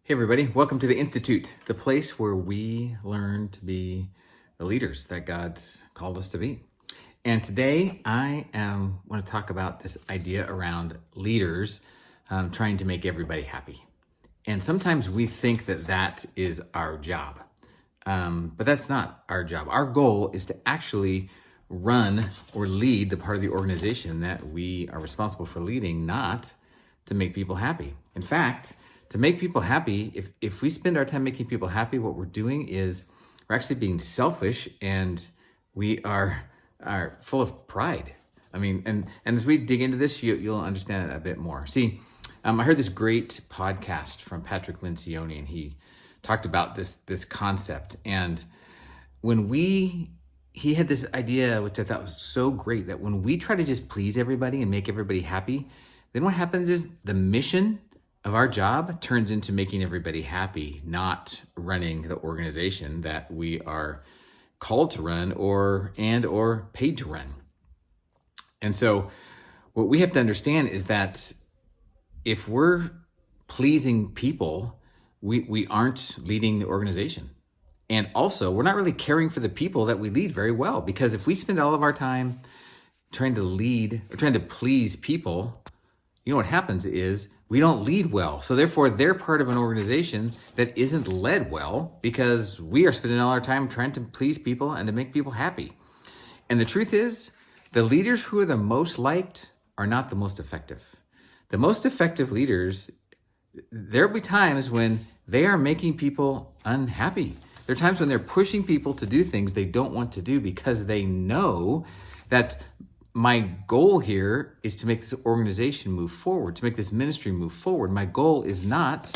Hey everybody, welcome to the Institute, the place where we learn to be the leaders that God's called us to be. And today I want to talk about this idea around leaders trying to make everybody happy. And sometimes we think that that is our job, but that's not our job. Our goal is to actually run or lead the part of the organization that we are responsible for leading, not to make people happy. In fact, to make people happy, if we spend our time making people happy, what we're doing is we're actually being selfish, and we are full of pride. I mean, and as we dig into this, you'll understand it a bit more. See, I heard this great podcast from Patrick Lencioni, and he talked about this concept. And when he had this idea, which I thought was so great, that when we try to just please everybody and make everybody happy, then what happens is the mission of our job turns into making everybody happy, not running the organization that we are called to run or paid to run. And so what we have to understand is that if we're pleasing people, we aren't leading the organization. And also, we're not really caring for the people that we lead very well, because if we spend all of our time trying to lead or trying to please people, you know what happens is we don't lead well. So therefore, they're part of an organization that isn't led well, because we are spending all our time trying to please people and to make people happy. And the truth is, the leaders who are the most liked are not the most effective. The most effective leaders, there'll be times when they are making people unhappy. There are times when they're pushing people to do things they don't want to do, because they know that my goal here is to make this organization move forward, to make this ministry move forward. My goal is not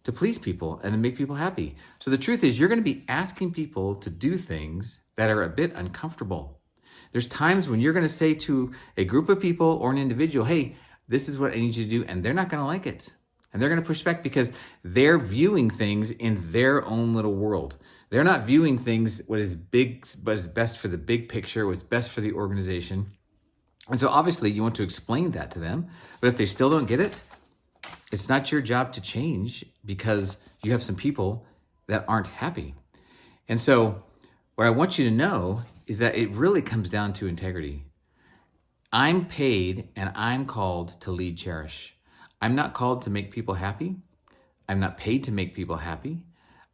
to please people and to make people happy. So the truth is, you're going to be asking people to do things that are a bit uncomfortable. There's times when you're going to say to a group of people or an individual, hey, this is what I need you to do, and they're not going to like it. And they're going to push back because they're viewing things in their own little world. They're not viewing things what is best for the big picture, what's best for the organization. And so obviously you want to explain that to them, but if they still don't get it, it's not your job to change, because you have some people that aren't happy. And so what I want you to know is that it really comes down to integrity. I'm paid and I'm called to lead Cherish. I'm not called to make people happy. I'm not paid to make people happy.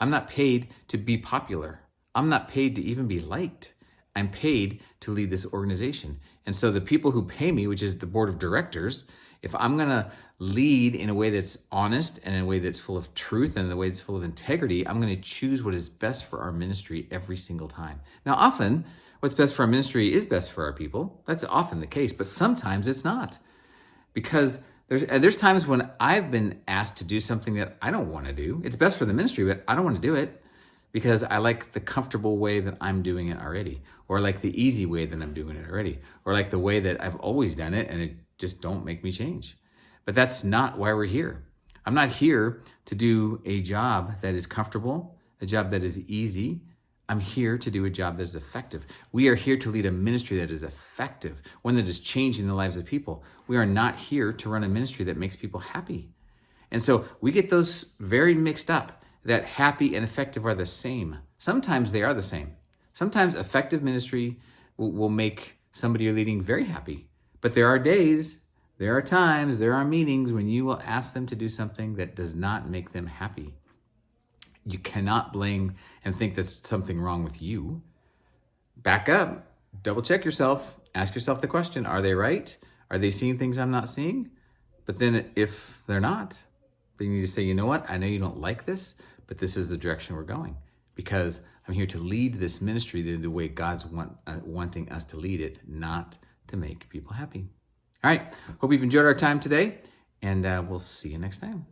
I'm not paid to be popular. I'm not paid to even be liked. I'm paid to lead this organization. And so the people who pay me, which is the board of directors, if I'm going to lead in a way that's honest and in a way that's full of truth and in a way that's full of integrity, I'm going to choose what is best for our ministry every single time. Now, often what's best for our ministry is best for our people. That's often the case, but sometimes it's not. Because there's times when I've been asked to do something that I don't want to do. It's best for the ministry, but I don't want to do it, because I like the comfortable way that I'm doing it already, or like the easy way that I'm doing it already, or like the way that I've always done it, and it just don't make me change. But that's not why we're here. I'm not here to do a job that is comfortable, a job that is easy. I'm here to do a job that is effective. We are here to lead a ministry that is effective, one that is changing the lives of people. We are not here to run a ministry that makes people happy. And so we get those very mixed up, that happy and effective are the same. Sometimes they are the same. Sometimes effective ministry will make somebody you're leading very happy. But there are days, there are times, there are meetings when you will ask them to do something that does not make them happy. You cannot blame and think there's something wrong with you. Back up, double check yourself, ask yourself the question, are they right? Are they seeing things I'm not seeing? But then if they're not, then you need to say, you know what? I know you don't like this, but this is the direction we're going, because I'm here to lead this ministry the way God's wanting us to lead it, not to make people happy. All right. Hope you've enjoyed our time today, and we'll see you next time.